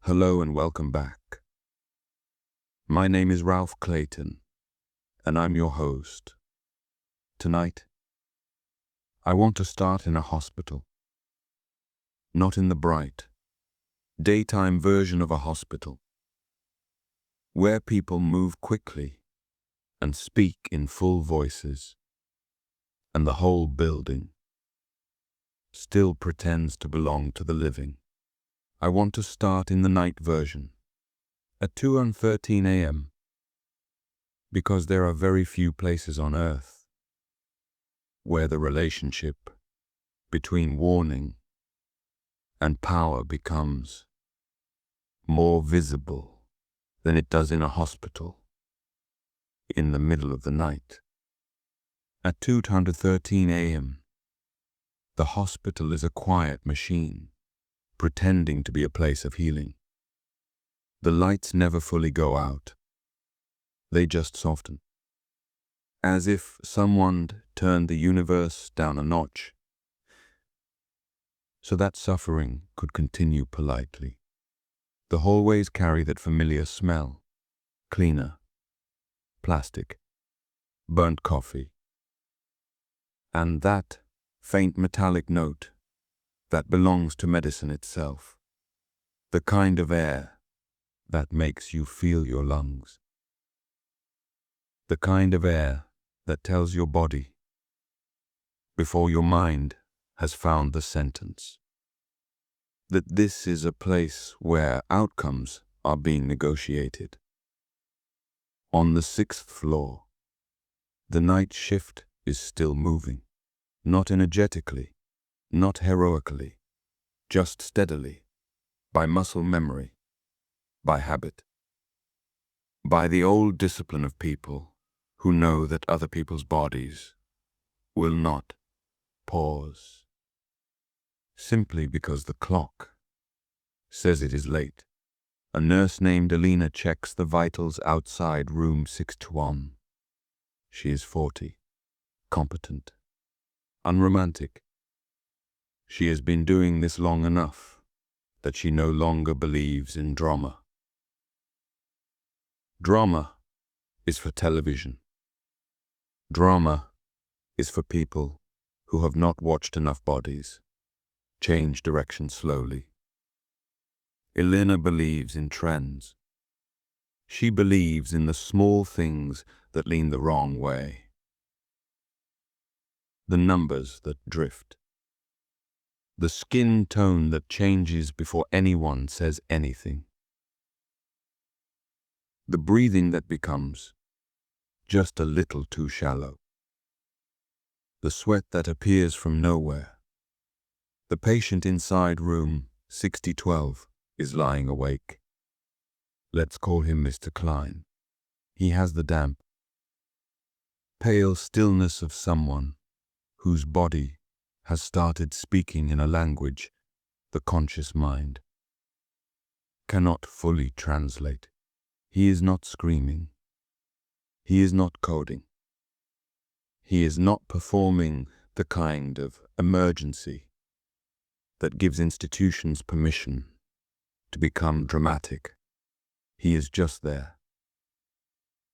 Hello and welcome back. My name is Ralph Clayton, and I'm your host. Tonight, I want to start in a hospital. Not in the bright, daytime version of a hospital, where people move quickly and speak in full voices, and the whole building still pretends to belong to the living. I want to start in the night version, at 2:13 a.m., because there are very few places on earth where the relationship between warning and power becomes more visible than it does in a hospital in the middle of the night. At 2:13 a.m., the hospital is a quiet machine, pretending to be a place of healing. The lights never fully go out. They just soften, as if someone turned the universe down a notch, so that suffering could continue politely. The hallways carry that familiar smell: cleaner, plastic, burnt coffee, and that faint metallic note that belongs to medicine itself, the kind of air that makes you feel your lungs, the kind of air that tells your body, before your mind has found the sentence, that this is a place where outcomes are being negotiated. On the 6th floor, the night shift is still moving, not energetically, not heroically, just steadily, by muscle memory, by habit, by the old discipline of people who know that other people's bodies will not pause simply because the clock says it is late. A nurse named Alina checks the vitals outside room 621. She is 40, competent, unromantic. She has been doing this long enough that she no longer believes in drama. Drama is for television. Drama is for people who have not watched enough bodies change direction slowly. Elena believes in trends. She believes in the small things that lean the wrong way, the numbers that drift, the skin tone that changes before anyone says anything, the breathing that becomes just a little too shallow, the sweat that appears from nowhere. The patient inside room 6012 is lying awake. Let's call him Mr. Klein. He has the damp, pale stillness of someone whose body has started speaking in a language the conscious mind cannot fully translate. He is not screaming. He is not coding. He is not performing the kind of emergency that gives institutions permission to become dramatic. He is just there,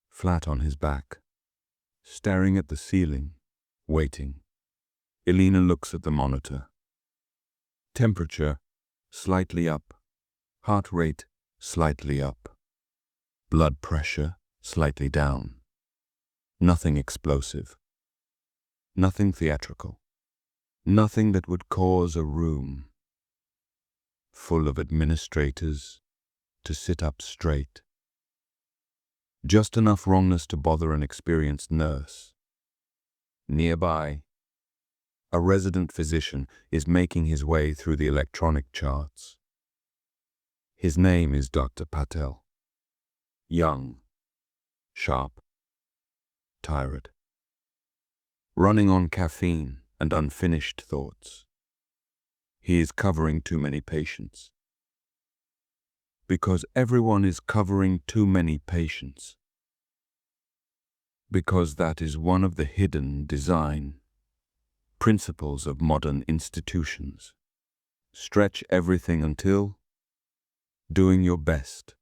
flat on his back, staring at the ceiling, waiting. Elena looks at the monitor. Temperature slightly up, heart rate slightly up, blood pressure slightly down. Nothing explosive, nothing theatrical, nothing that would cause a room full of administrators to sit up straight. Just enough wrongness to bother an experienced nurse. Nearby, a resident physician is making his way through the electronic charts. His name is Dr. Patel. Young, sharp, tired, running on caffeine and unfinished thoughts. He is covering too many patients. Because everyone is covering too many patients. Because that is one of the hidden design principles of modern institutions. Stretch everything until Doing your best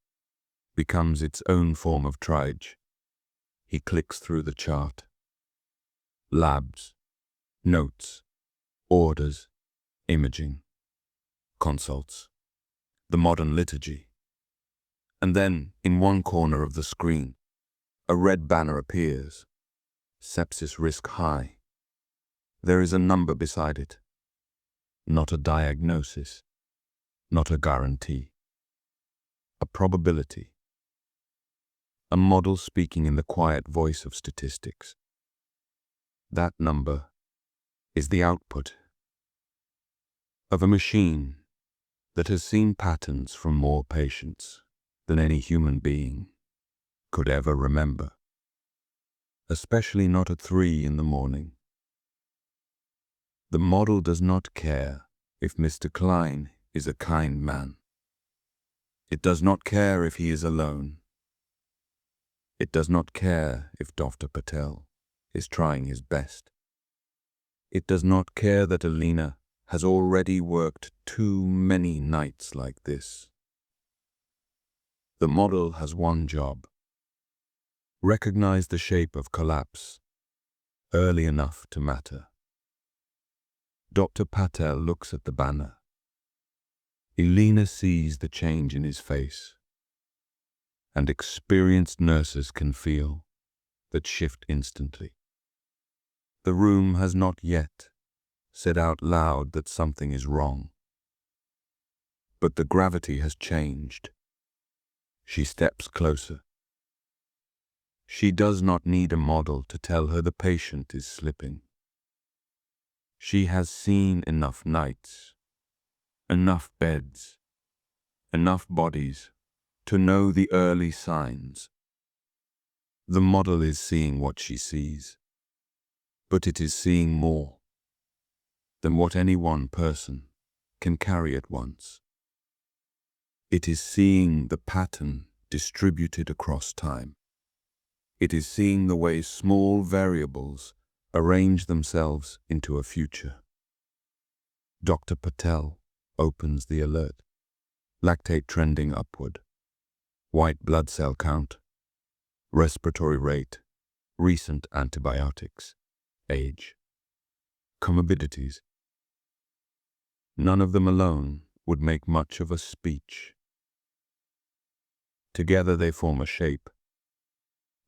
becomes its own form of triage. He clicks through the chart. Labs, notes, orders, imaging, consults, the modern liturgy. And then, in one corner of the screen, a red banner appears. Sepsis risk high. There is a number beside it. Not a diagnosis, not a guarantee. A probability. A model speaking in the quiet voice of statistics. That number is the output of a machine that has seen patterns from more patients than any human being could ever remember, especially not at 3 in the morning. The model does not care if Mr. Klein is a kind man. It does not care if he is alone. It does not care if Dr. Patel is trying his best. It does not care that Alina has already worked too many nights like this. The model has one job: recognize the shape of collapse early enough to matter. Dr. Patel looks at the banner. Alina sees the change in his face, and experienced nurses can feel that shift instantly. The room has not yet said out loud that something is wrong, but the gravity has changed. She steps closer. She does not need a model to tell her the patient is slipping. She has seen enough nights, enough beds, enough bodies to know the early signs. The model is seeing what she sees, but it is seeing more than what any one person can carry at once. It is seeing the pattern distributed across time. It is seeing the way small variables arrange themselves into a future. Dr. Patel opens the alert. Lactate trending upward. White blood cell count. Respiratory rate. Recent antibiotics. Age. Comorbidities. None of them alone would make much of a speech. Together they form a shape,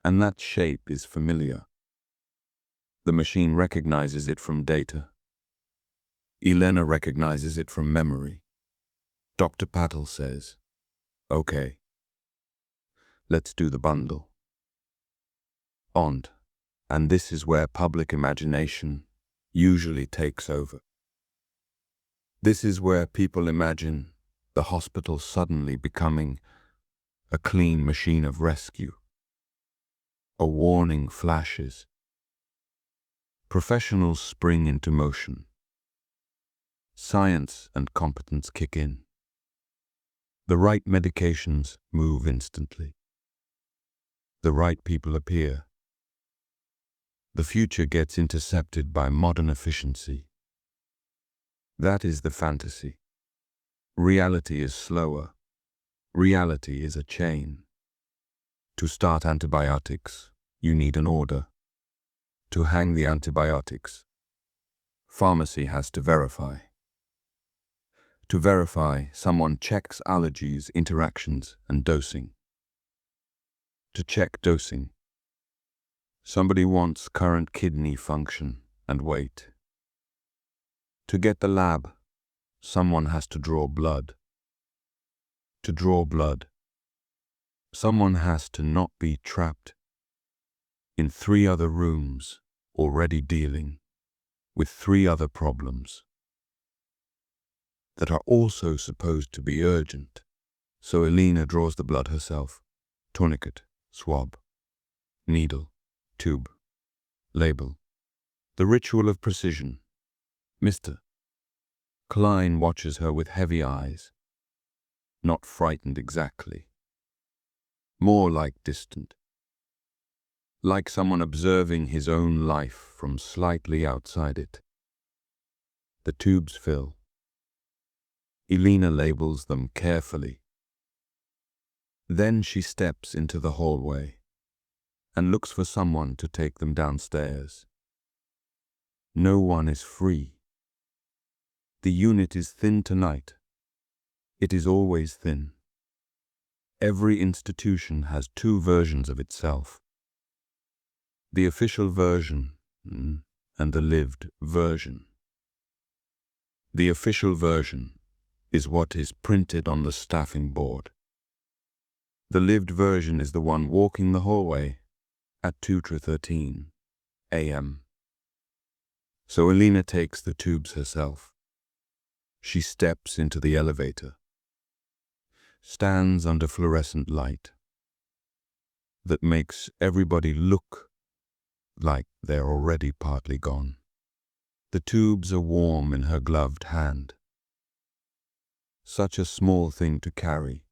and that shape is familiar. The machine recognizes it from data. Elena recognizes it from memory. Dr. Patel says, "Okay, let's do the bundle." And this is where public imagination usually takes over. This is where people imagine the hospital suddenly becoming a clean machine of rescue. A warning flashes. Professionals spring into motion. Science and competence kick in. The right medications move instantly. The right people appear. The future gets intercepted by modern efficiency. That is the fantasy. Reality is slower. Reality is a chain. To start antibiotics, you need an order. To hang the antibiotics, pharmacy has to verify. To verify, someone checks allergies, interactions, and dosing. To check dosing, somebody wants current kidney function and weight. To get the lab, someone has to draw blood. To draw blood, someone has to not be trapped in 3 other rooms already dealing with 3 other problems that are also supposed to be urgent. So Alina draws the blood herself. Tourniquet, swab, needle, tube, label. The ritual of precision. Mr. Klein watches her with heavy eyes, not frightened exactly, more like distant, like someone observing his own life from slightly outside it. The tubes fill. Elena labels them carefully. Then she steps into the hallway and looks for someone to take them downstairs. No one is free. The unit is thin tonight. It is always thin. Every institution has two versions of itself. The official version and the lived version. The official version is what is printed on the staffing board. The lived version is the one walking the hallway at 2:13 a.m. So Elena takes the tubes herself. She steps into the elevator, stands under fluorescent light that makes everybody look like they're already partly gone. The tubes are warm in her gloved hand. Such a small thing to carry.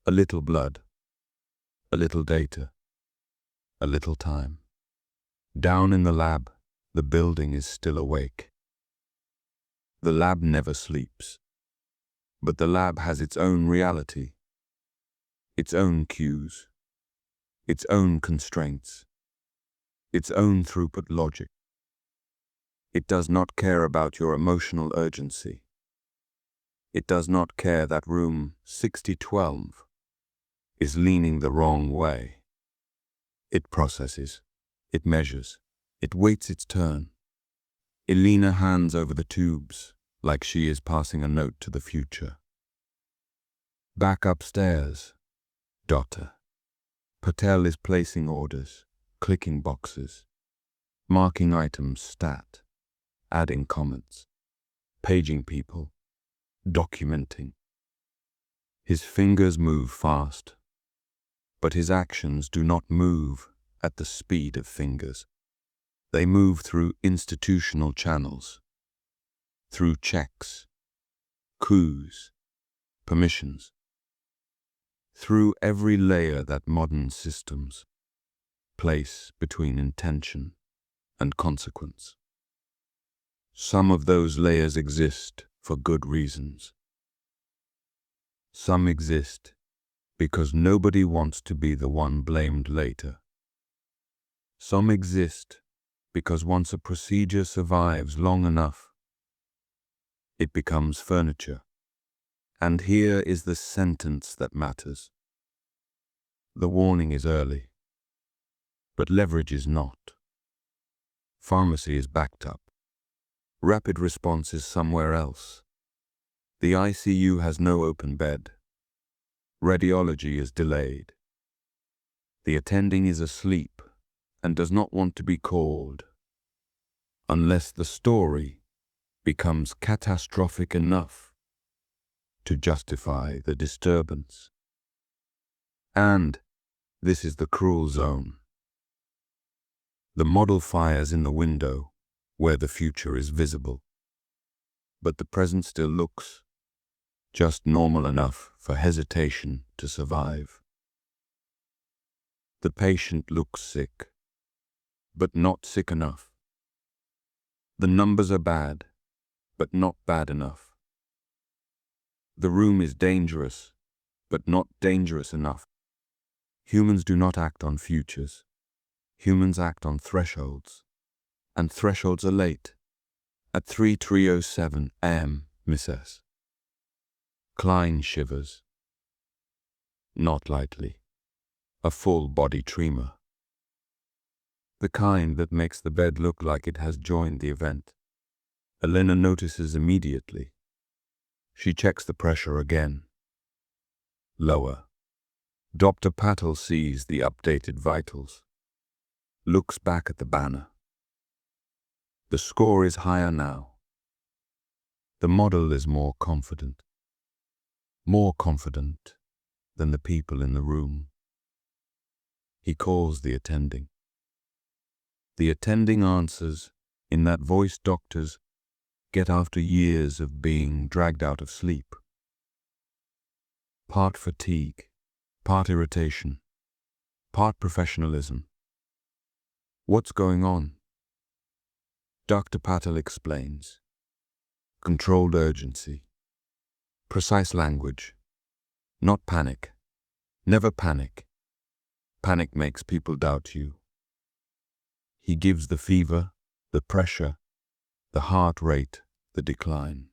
A little blood, a little data, a little time. Down in the lab, the building is still awake. The lab never sleeps, but the lab has its own reality, its own cues, its own constraints, its own throughput logic. It does not care about your emotional urgency. It does not care that room 6012 is leaning the wrong way. It processes, it measures, it waits its turn. Elena hands over the tubes like she is passing a note to the future. Back upstairs, Doctor. Patel is placing orders, clicking boxes, marking items stat, adding comments, paging people, documenting. His fingers move fast, but his actions do not move at the speed of fingers. They move through institutional channels, through checks, coups, permissions, through every layer that modern systems place between intention and consequence. Some of those layers exist for good reasons. Some exist because nobody wants to be the one blamed later. Some exist because once a procedure survives long enough, it becomes furniture. And here is the sentence that matters. The warning is early, but leverage is not. Pharmacy is backed up. Rapid response is somewhere else. The ICU has no open bed. Radiology is delayed. The attending is asleep and does not want to be called, unless the story becomes catastrophic enough to justify the disturbance. And this is the cruel zone. The model fires in the window where the future is visible, but the present still looks just normal enough for hesitation to survive. The patient looks sick, but not sick enough. The numbers are bad, but not bad enough. The room is dangerous, but not dangerous enough. Humans do not act on futures. Humans act on thresholds, and thresholds are late. At 3:07 a.m., Mrs. Klein shivers. Not lightly. A full-body tremor. The kind that makes the bed look like it has joined the event. Elena notices immediately. She checks the pressure again. Lower. Dr. Patel sees the updated vitals. Looks back at the banner. The score is higher now. The model is more confident than the people in the room. He calls the attending. The attending answers in that voice doctors get after years of being dragged out of sleep. Part fatigue, part irritation, part professionalism. What's going on? Dr. Patel explains. Controlled urgency. Precise language. Not panic. Never panic. Panic makes people doubt you. He gives the fever, the pressure, the heart rate, the decline.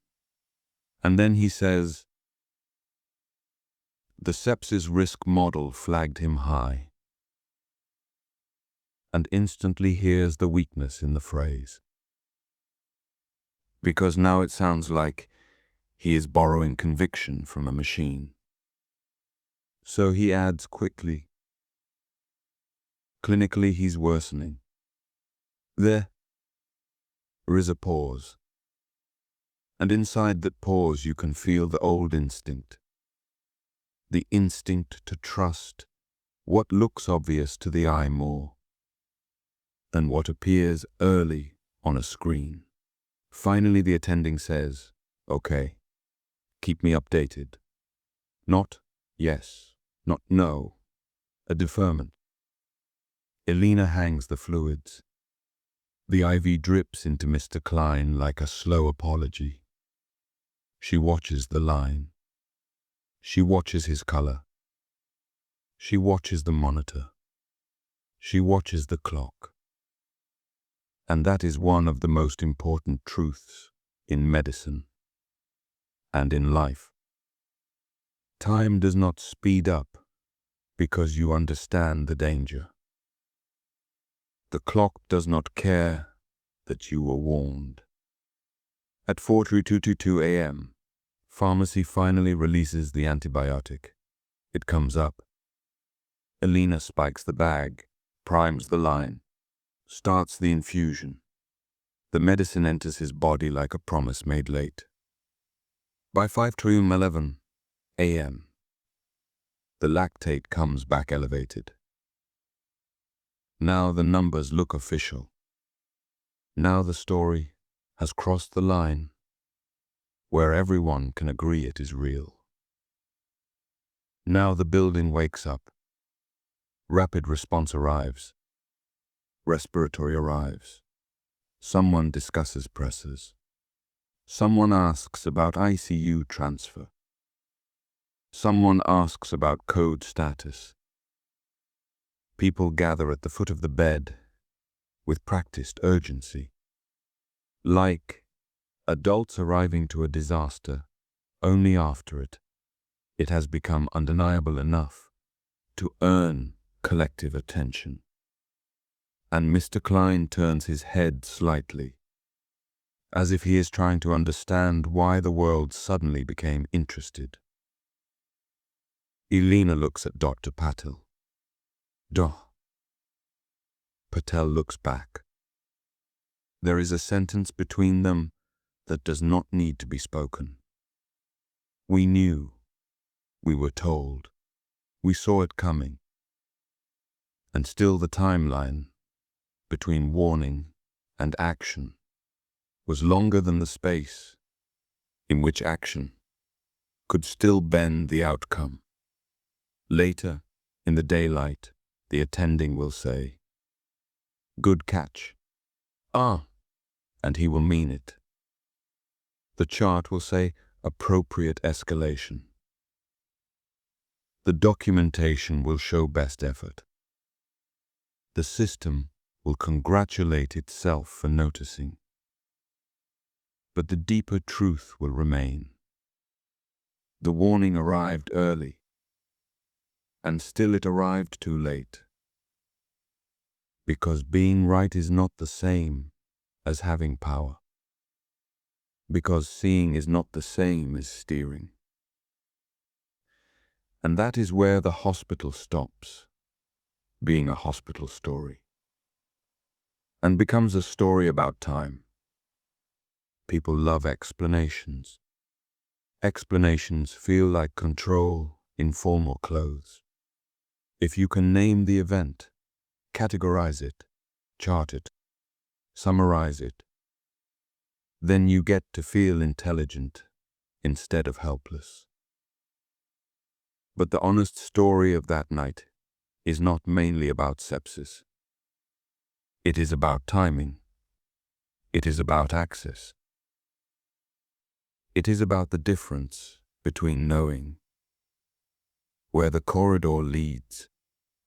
And then he says, the sepsis risk model flagged him high. And instantly hears the weakness in the phrase. Because now it sounds like he is borrowing conviction from a machine. So he adds quickly, clinically he's worsening. There is a pause. And inside that pause you can feel the old instinct. The instinct to trust what looks obvious to the eye more than what appears early on a screen. Finally the attending says, okay, keep me updated. Not yes, not no, a deferment. Elena hangs the fluids. The IV drips into Mr. Klein like a slow apology. She watches the line. She watches his color. She watches the monitor. She watches the clock. And that is one of the most important truths in medicine and in life. Time does not speed up because you understand the danger. The clock does not care that you were warned. At 4:22 a.m., pharmacy finally releases the antibiotic. It comes up. Elena spikes the bag, primes the line, starts the infusion. The medicine enters his body like a promise made late. By 5:11 a.m., the lactate comes back elevated. Now the numbers look official. Now the story has crossed the line where everyone can agree it is real. Now the building wakes up. Rapid response arrives. Respiratory arrives. Someone discusses pressors. Someone asks about ICU transfer. Someone asks about code status. People gather at the foot of the bed with practiced urgency. Like adults arriving to a disaster only after it has become undeniable enough to earn collective attention. And Mr. Klein turns his head slightly, as if he is trying to understand why the world suddenly became interested. Elena looks at Dr. Patel. Patel looks back. There is a sentence between them that does not need to be spoken. We knew. We were told. We saw it coming. And still the timeline between warning and action was longer than the space in which action could still bend the outcome. Later, in the daylight, the attending will say, "Good catch." And he will mean it. The chart will say, "Appropriate escalation." The documentation will show best effort. The system will congratulate itself for noticing. But the deeper truth will remain. The warning arrived early, and still it arrived too late. Because being right is not the same as having power. Because seeing is not the same as steering. And that is where the hospital stops, being a hospital story, and becomes a story about time. People love explanations. Explanations feel like control in formal clothes. If you can name the event, categorize it, chart it, summarize it, then you get to feel intelligent instead of helpless. But the honest story of that night is not mainly about sepsis. It is about timing. It is about access. It is about the difference between knowing where the corridor leads,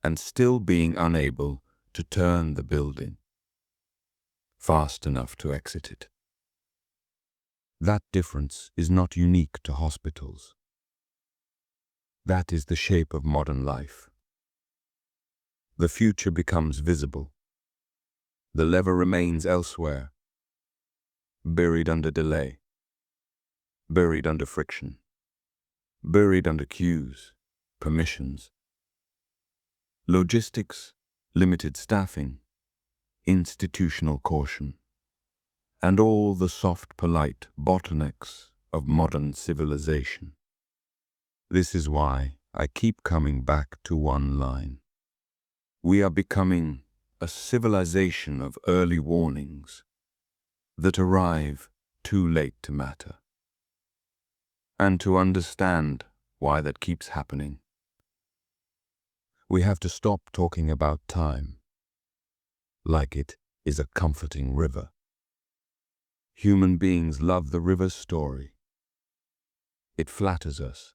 and still being unable to turn the building fast enough to exit it. That difference is not unique to hospitals. That is the shape of modern life. The future becomes visible. The lever remains elsewhere, buried under delay, buried under friction, buried under cues, permissions, logistics, limited staffing, institutional caution, and all the soft, polite bottlenecks of modern civilization. This is why I keep coming back to one line. We are becoming a civilization of early warnings that arrive too late to matter. And to understand why that keeps happening, we have to stop talking about time like it is a comforting river. Human beings love the river's story. It flatters us.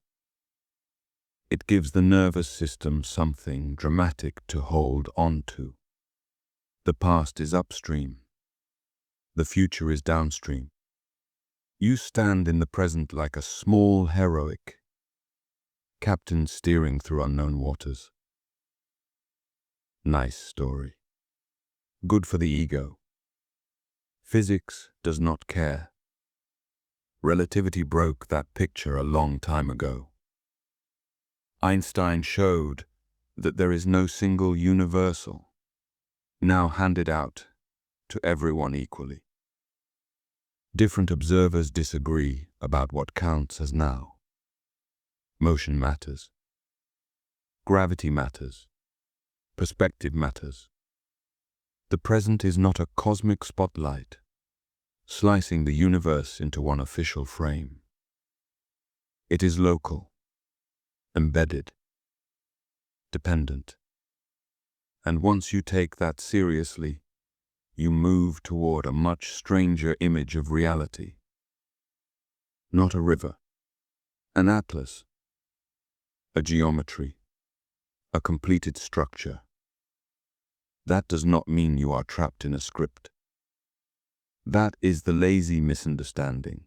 It gives the nervous system something dramatic to hold on to. The past is upstream. The future is downstream. You stand in the present like a small heroic captain steering through unknown waters. Nice story. Good for the ego. Physics does not care. Relativity broke that picture a long time ago. Einstein showed that there is no single universal, now handed out to everyone equally. Different observers disagree about what counts as now. Motion matters. Gravity matters. Perspective matters. The present is not a cosmic spotlight, slicing the universe into one official frame. It is local, embedded, dependent. And once you take that seriously, you move toward a much stranger image of reality. Not a river, an atlas, a geometry, a completed structure. That does not mean you are trapped in a script. That is the lazy misunderstanding.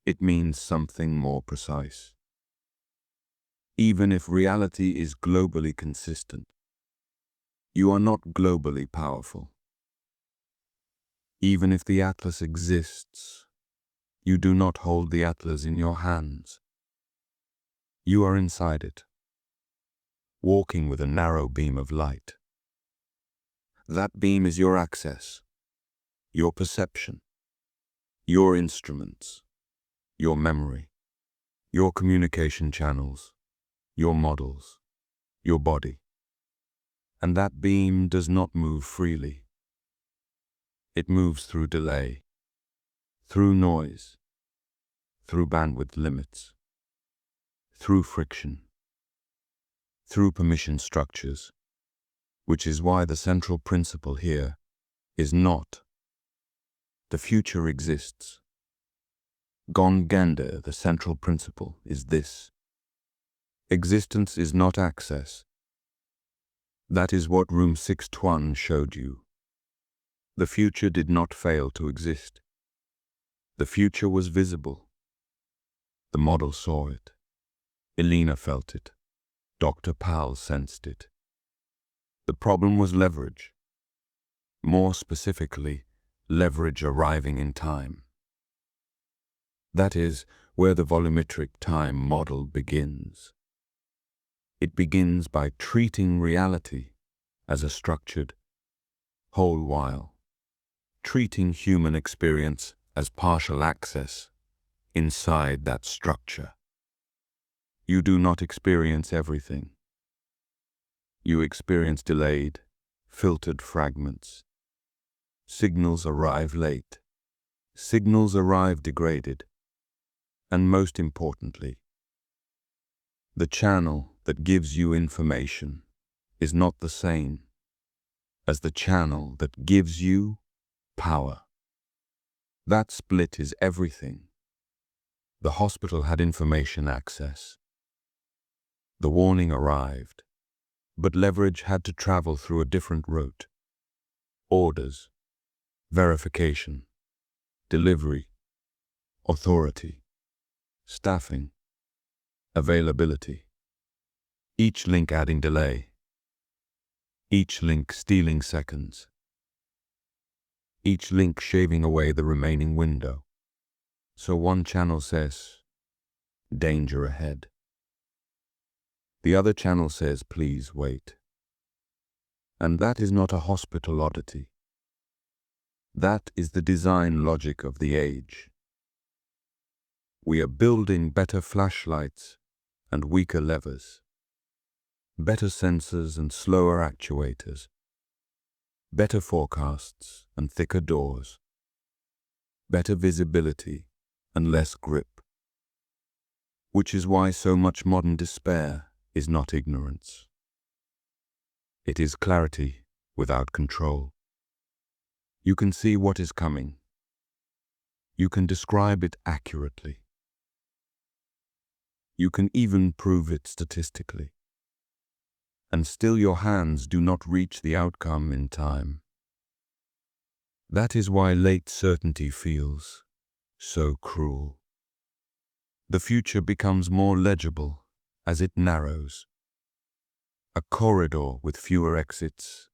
It means something more precise. Even if reality is globally consistent, you are not globally powerful. Even if the atlas exists, you do not hold the atlas in your hands. You are inside it, walking with a narrow beam of light. That beam is your access, your perception, your instruments, your memory, your communication channels, your models, your body. And that beam does not move freely. It moves through delay, through noise, through bandwidth limits, through friction, through permission structures, which is why the central principle here is not the future exists. Gongenda, the central principle, is this: existence is not access. That is what room 621 showed you. The future did not fail to exist. The future was visible. The model saw it. Elena felt it. Dr. Powell sensed it. The problem was leverage. More specifically, leverage arriving in time. That is where the volumetric time model begins. It begins by treating reality as a structured whole while treating human experience as partial access inside that structure. You do not experience everything. You experience delayed, filtered fragments. Signals arrive late. Signals arrive degraded. And most importantly, the channel that gives you information is not the same as the channel that gives you power. That split is everything. The hospital had information access. The warning arrived, but leverage had to travel through a different route. Orders, verification, delivery, authority, staffing, availability. Each link adding delay. Each link stealing seconds. Each link shaving away the remaining window. So one channel says, danger ahead. The other channel says, please wait. And that is not a hospital oddity. That is the design logic of the age. We are building better flashlights and weaker levers, better sensors and slower actuators, better forecasts and thicker doors, better visibility and less grip. Which is why so much modern despair is not ignorance. It is clarity without control. You can see what is coming. You can describe it accurately. You can even prove it statistically. And still your hands do not reach the outcome in time. That is why late certainty feels so cruel. The future becomes more legible as it narrows. A corridor with fewer exits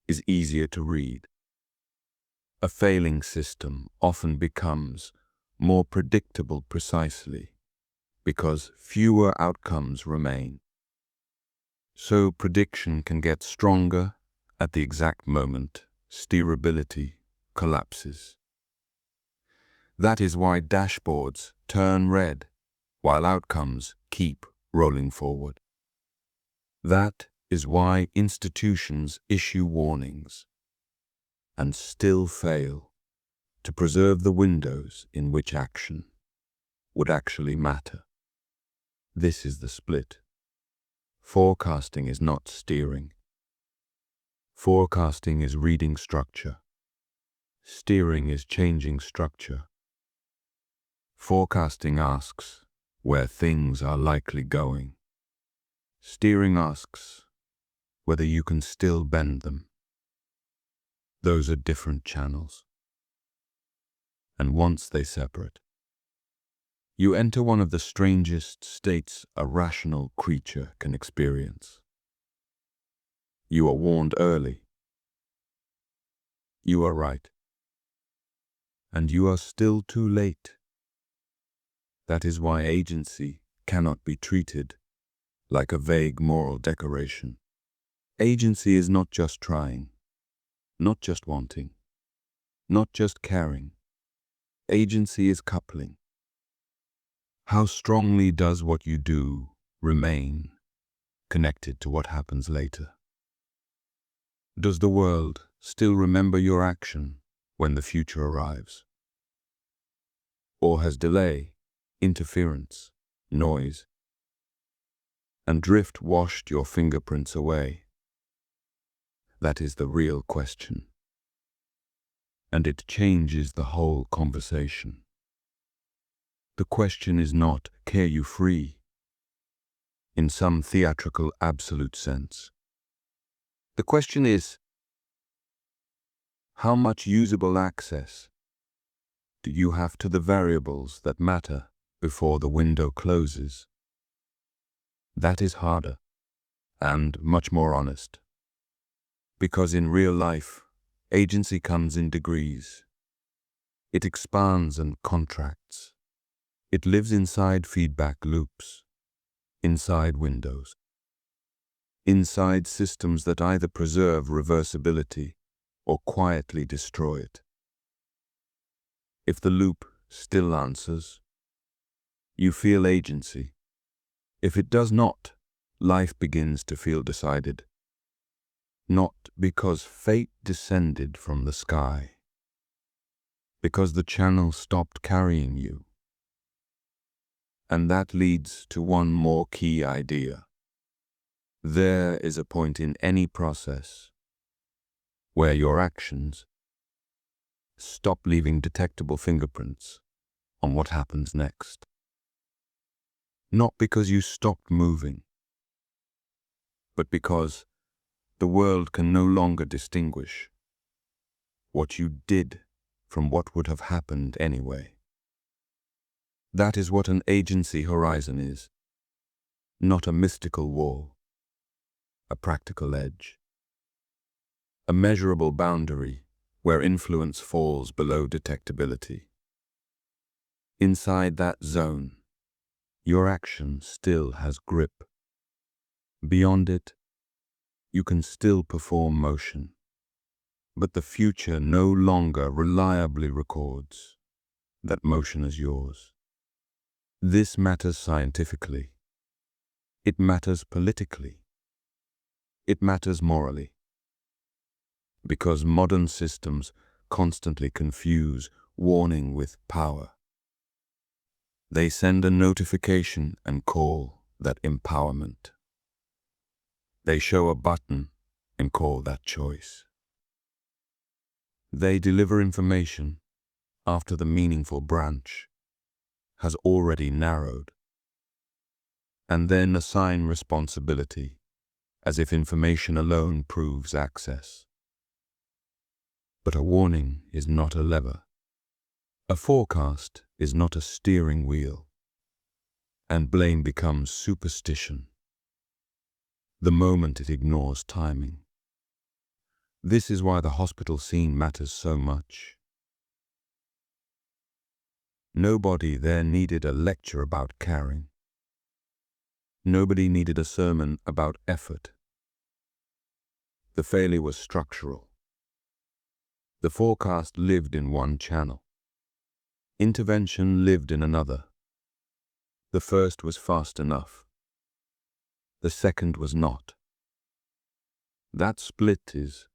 is easier to read. A failing system often becomes more predictable precisely because fewer outcomes remain. So prediction can get stronger at the exact moment steerability collapses. That is why dashboards turn red while outcomes keep rolling forward. That is why institutions issue warnings and still fail to preserve the windows in which action would actually matter. This is the split. Forecasting is not steering. Forecasting is reading structure. Steering is changing structure. Forecasting asks where things are likely going. Steering asks whether you can still bend them. Those are different channels. And once they separate, you enter one of the strangest states a rational creature can experience. You are warned early. You are right. And you are still too late. That is why agency cannot be treated like a vague moral decoration. Agency is not just trying, not just wanting, not just caring. Agency is coupling. How strongly does what you do remain connected to what happens later? Does the world still remember your action when the future arrives? Or has delay, interference, noise, and drift washed your fingerprints away? That is the real question. And it changes the whole conversation. The question is not, care you free, in some theatrical absolute sense. The question is, how much usable access do you have to the variables that matter before the window closes? That is harder and much more honest. Because in real life, agency comes in degrees. It expands and contracts. It lives inside feedback loops, inside windows, inside systems that either preserve reversibility or quietly destroy it. If the loop still answers, you feel agency. If it does not, life begins to feel decided. Not because fate descended from the sky, because the channel stopped carrying you. And that leads to one more key idea. There is a point in any process where your actions stop leaving detectable fingerprints on what happens next. Not because you stopped moving, but because the world can no longer distinguish what you did from what would have happened anyway. That is what an agency horizon is, not a mystical wall, a practical edge, a measurable boundary where influence falls below detectability. Inside that zone, your action still has grip. Beyond it, you can still perform motion, but the future no longer reliably records that motion as yours. This matters scientifically. It matters politically. It matters morally. Because modern systems constantly confuse warning with power. They send a notification and call that empowerment. They show a button and call that choice. They deliver information after the meaningful branch has already narrowed, and then assign responsibility as if information alone proves access. But a warning is not a lever. A forecast is not a steering wheel, and blame becomes superstition the moment it ignores timing. This is why the hospital scene matters so much. Nobody there needed a lecture about caring. Nobody needed a sermon about effort. The failure was structural. The forecast lived in one channel. Intervention lived in another. The first was fast enough. The second was not. That split is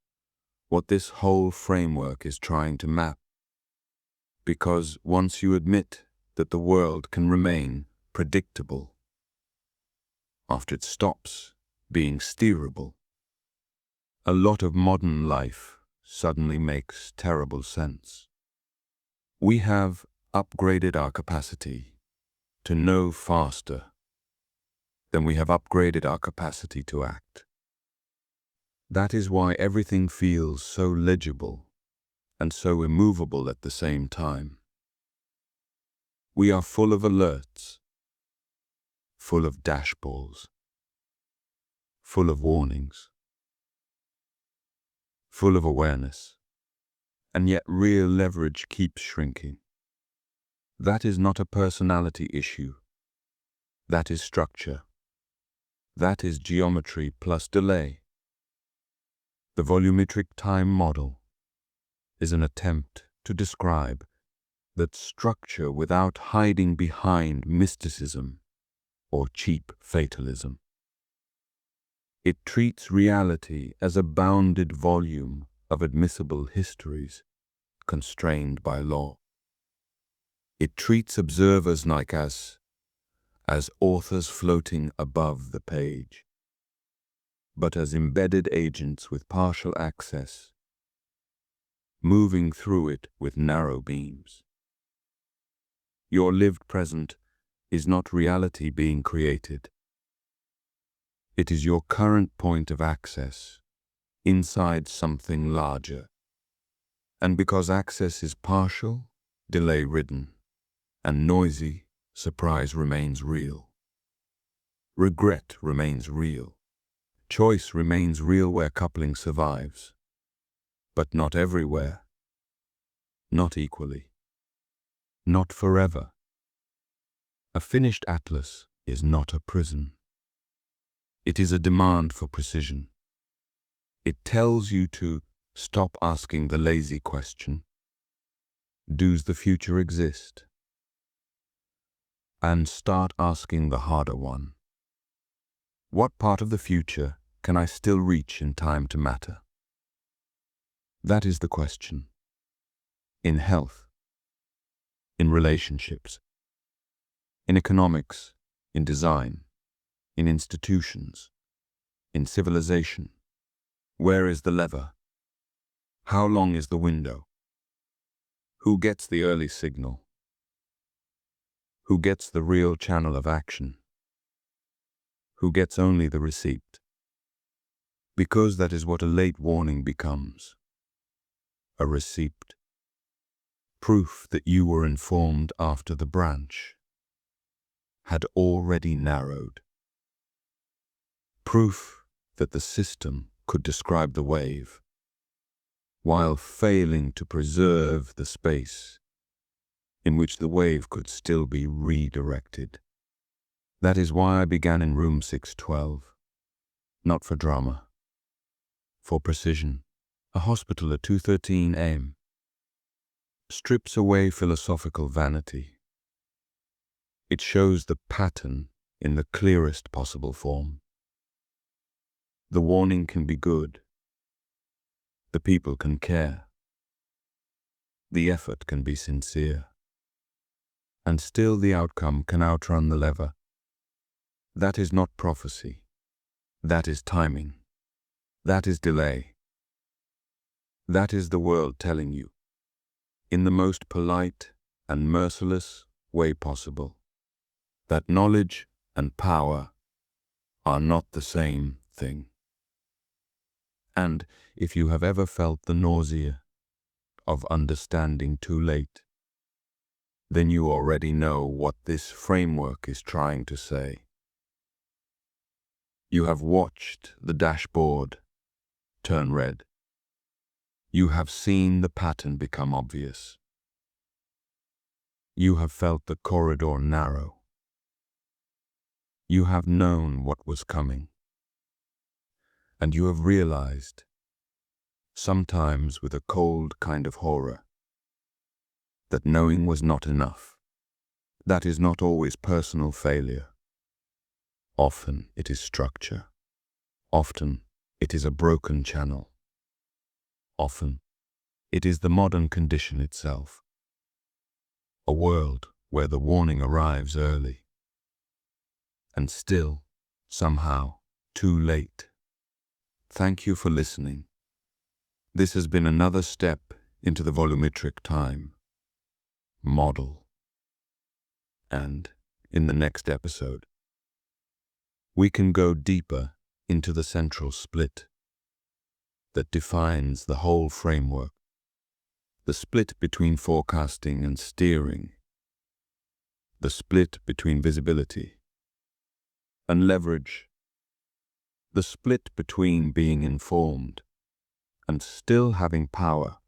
what this whole framework is trying to map. Because once you admit that the world can remain predictable, after it stops being steerable, a lot of modern life suddenly makes terrible sense. We have upgraded our capacity to know faster than we have upgraded our capacity to act. That is why everything feels so legible and so immovable at the same time. We are full of alerts, full of dashboards, full of warnings, full of awareness, and yet real leverage keeps shrinking. That is not a personality issue. That is structure. That is geometry plus delay. The volumetric time model is an attempt to describe that structure without hiding behind mysticism or cheap fatalism. It treats reality as a bounded volume of admissible histories constrained by law. It treats observers like us as authors floating above the page, but as embedded agents with partial access, moving through it with narrow beams. Your lived present is not reality being created. It is your current point of access inside something larger. And because access is partial, delay-ridden, and noisy, surprise remains real. Regret remains real. Choice remains real where coupling survives. But not everywhere. Not equally. Not forever. A finished atlas is not a prison. It is a demand for precision. It tells you to stop asking the lazy question, does the future exist? And start asking the harder one. What part of the future can I still reach in time to matter? That is the question. In health, in relationships, in economics, in design, in institutions, in civilization. Where is the lever? How long is the window? Who gets the early signal? Who gets the real channel of action? Who gets only the receipt? because that is what a late warning becomes. A receipt. Proof that you were informed after the branch had already narrowed. Proof that the system could describe the wave, while failing to preserve the space in which the wave could still be redirected. That is why I began in room 612. Not for drama, for precision. A hospital at 2:13 a.m. strips away philosophical vanity. It shows the pattern in the clearest possible form. The warning can be good. The people can care. The effort can be sincere. And still the outcome can outrun the lever. That is not prophecy. That is timing. That is delay. That is the world telling you, in the most polite and merciless way possible, that knowledge and power are not the same thing. And if you have ever felt the nausea of understanding too late, then you already know what this framework is trying to say. You have watched the dashboard turn red. You have seen the pattern become obvious. You have felt the corridor narrow. You have known what was coming. And you have realized, sometimes with a cold kind of horror, that knowing was not enough. That is not always personal failure. Often it is structure. Often it is a broken channel. Often it is the modern condition itself. A world where the warning arrives early. And still, somehow, too late. Thank you for listening. This has been another step into the volumetric time model. And in the next episode, we can go deeper into the central split that defines the whole framework, the split between forecasting and steering, the split between visibility and leverage, the split between being informed and still having power